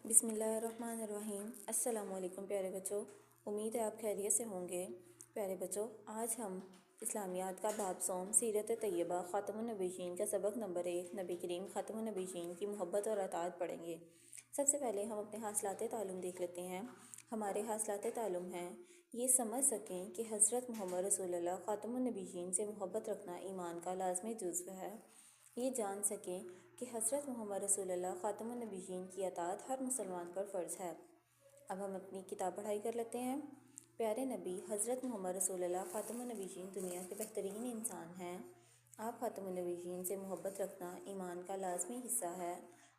بسم اللہ الرحمن الرحیم۔ السلام علیکم پیارے بچوں، امید ہے آپ خیریت سے ہوں گے۔ پیارے بچوں، آج ہم اسلامیات کا باب سوم سیرت طیبہ خاتم النبیین کا سبق نمبر 1 نبی کریم خاتم النبیین کی محبت اور اطاعت پڑھیں گے۔ سب سے پہلے ہم اپنے حاصلات تعلم دیکھ لیتے ہیں۔ ہمارے حاصلات تعلم ہیں یہ سمجھ سکیں کہ حضرت محمد رسول اللہ خاتم النبیین سے محبت رکھنا ایمان کا لازمی جزو ہے۔ یہ جان سکیں کہ حضرت محمد رسول اللہ خاتم النبیین کی اطاعت ہر مسلمان پر فرض ہے۔ اب ہم اپنی کتاب پڑھائی کر لیتے ہیں۔ پیارے نبی حضرت محمد رسول اللہ خاتم النبیین دنیا کے بہترین انسان ہیں۔ آپ خاتم النبیین سے محبت رکھنا ایمان کا لازمی حصہ ہے۔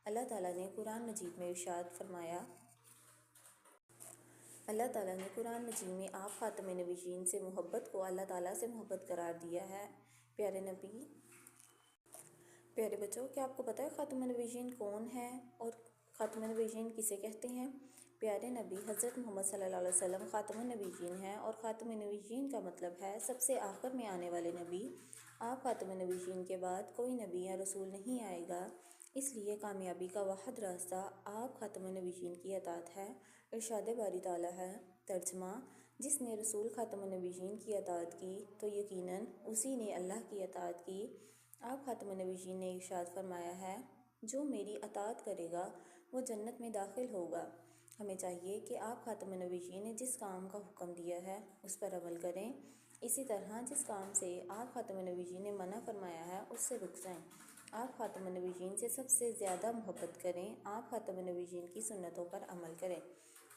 اللہ تعالیٰ نے قرآن مجید میں ارشاد فرمایا، اللہ تعالیٰ نے قرآن مجید میں آپ خاتم النبیین سے محبت کو اللہ تعالیٰ سے محبت قرار دیا ہے۔ پیارے بچوں، کیا آپ کو پتہ ہے خاتم النبیین کون ہے اور خاتم النبیین کسے کہتے ہیں؟ پیارے نبی حضرت محمد صلی اللہ علیہ وسلم خاتم النبیین ہیں، اور خاتم النبیین کا مطلب ہے سب سے آخر میں آنے والے نبی۔ آپ خاتم النبیین کے بعد کوئی نبی یا رسول نہیں آئے گا، اس لیے کامیابی کا واحد راستہ آپ خاتم النبیین کی اطاعت ہے۔ ارشاد باری تعالیٰ ہے، ترجمہ: جس نے رسول خاتم النبیین کی اطاعت کی تو یقیناً اسی نے اللہ کی اطاعت کی۔ آپ خاتم النبیین نے ارشاد فرمایا ہے، جو میری اطاعت کرے گا وہ جنت میں داخل ہوگا۔ ہمیں چاہیے کہ آپ خاتم النبیین نے جس کام کا حکم دیا ہے اس پر عمل کریں، اسی طرح جس کام سے آپ خاتم النبیین نے منع فرمایا ہے اس سے رک جائیں۔ آپ خاتم النبیین سے سب سے زیادہ محبت کریں، آپ خاتم النبیین کی سنتوں پر عمل کریں۔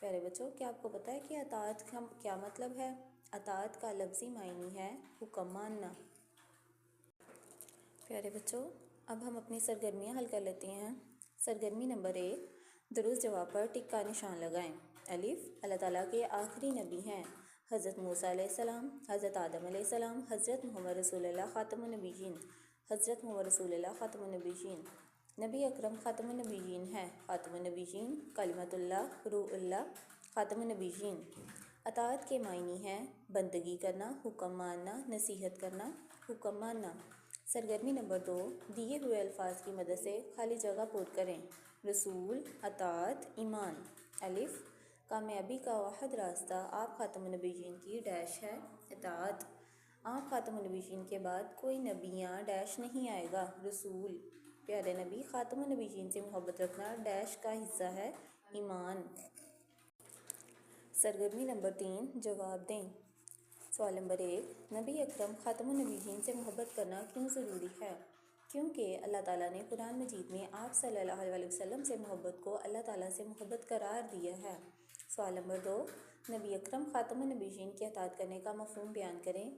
پیارے بچوں، کیا آپ کو پتہ ہے کہ اطاعت کا کیا مطلب ہے؟ اطاعت کا لفظی معنی ہے حکم ماننا۔ پیارے بچوں، اب ہم اپنی سرگرمیاں حل کر لیتے ہیں۔ سرگرمی نمبر 1، درست جواب پر ٹک کا نشان لگائیں۔ الف، اللہ تعالیٰ کے آخری نبی ہیں حضرت موسیٰ علیہ السلام، حضرت آدم علیہ السلام، حضرت محمد رسول اللہ خاتم النبیین، حضرت محمد رسول اللہ خاتم النبیین۔ نبی اکرم خاتم النبیین ہیں۔ خاتم النبیین کلمۃ اللہ، روح اللہ، خاتم النبیین۔ اطاعت کے معنی ہیں بندگی کرنا، حکم ماننا، نصیحت کرنا، حکم ماننا۔ سرگرمی نمبر 2، دیے ہوئے الفاظ کی مدد سے خالی جگہ پر کریں۔ رسول، اطاعت، ایمان۔ الف، کامیابی کا واحد راستہ آپ خاتم النبیین کی ڈیش ہے اطاعت۔ آپ خاتم النبیین کے بعد کوئی نبی یا ڈیش نہیں آئے گا۔ رسول، پیارے نبی خاتم النبیین سے محبت رکھنا ڈیش کا حصہ ہے ایمان۔ سرگرمی نمبر 3، جواب دیں۔ سوال نمبر 1، نبی اکرم خاتم النبیین سے محبت کرنا کیوں ضروری ہے؟ کیونکہ اللہ تعالیٰ نے قرآن مجید میں آپ صلی اللہ علیہ وسلم سے محبت کو اللہ تعالیٰ سے محبت قرار دیا ہے۔ سوال نمبر 2، نبی اکرم خاتم النبیین کی اطاعت کرنے کا مفہوم بیان کریں۔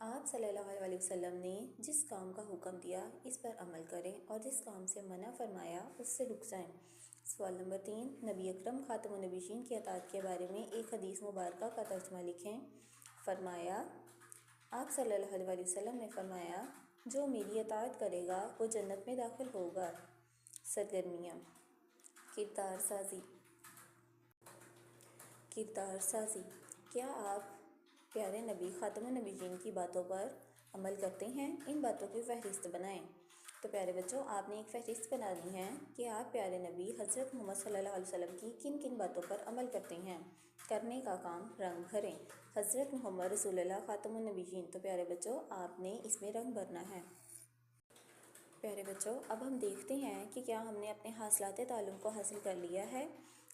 آپ صلی اللہ علیہ وسلم نے جس کام کا حکم دیا اس پر عمل کریں، اور جس کام سے منع فرمایا اس سے رک جائیں۔ سوال نمبر 3، نبی اکرم خاتم النبیین کی اطاعت کے بارے میں ایک حدیث مبارکہ کا ترجمہ لکھیں۔ فرمایا، آپ صلی اللہ علیہ وسلم نے فرمایا، جو میری اطاعت کرے گا وہ جنت میں داخل ہوگا۔ سرگرمیاں: کردار سازی۔ کردار سازی: کیا آپ پیارے نبی خاتم النبیین کی باتوں پر عمل کرتے ہیں؟ ان باتوں کی فہرست بنائیں۔ تو پیارے بچوں، آپ نے ایک فہرست بنانی ہے کہ آپ پیارے نبی حضرت محمد صلی اللہ علیہ وسلم کی کن کن باتوں پر عمل کرتے ہیں۔ کرنے کا کام رنگ بھریں۔ حضرت محمد رسول اللہ خاتم النبیین، تو پیارے بچوں آپ نے اس میں رنگ بھرنا ہے۔ پیارے بچوں، اب ہم دیکھتے ہیں کہ کیا ہم نے اپنے حاصلات تعلم کو حاصل کر لیا ہے۔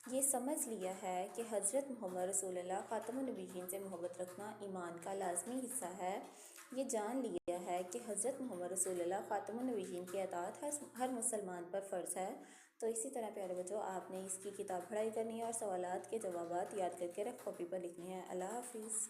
یہ سمجھ لیا ہے کہ حضرت محمد رسول اللہ خاتم النبیین سے محبت رکھنا ایمان کا لازمی حصہ ہے۔ یہ جان لیا ہے کہ حضرت محمد رسول اللہ خاتم النبیین کی اطاعت ہر مسلمان پر فرض ہے۔ تو اسی طرح پیارے بچوں آپ نے اس کی کتاب پڑھائی کرنی ہے اور سوالات کے جوابات یاد کر کے رف کاپی پر لکھنے ہیں۔ اللہ حافظ۔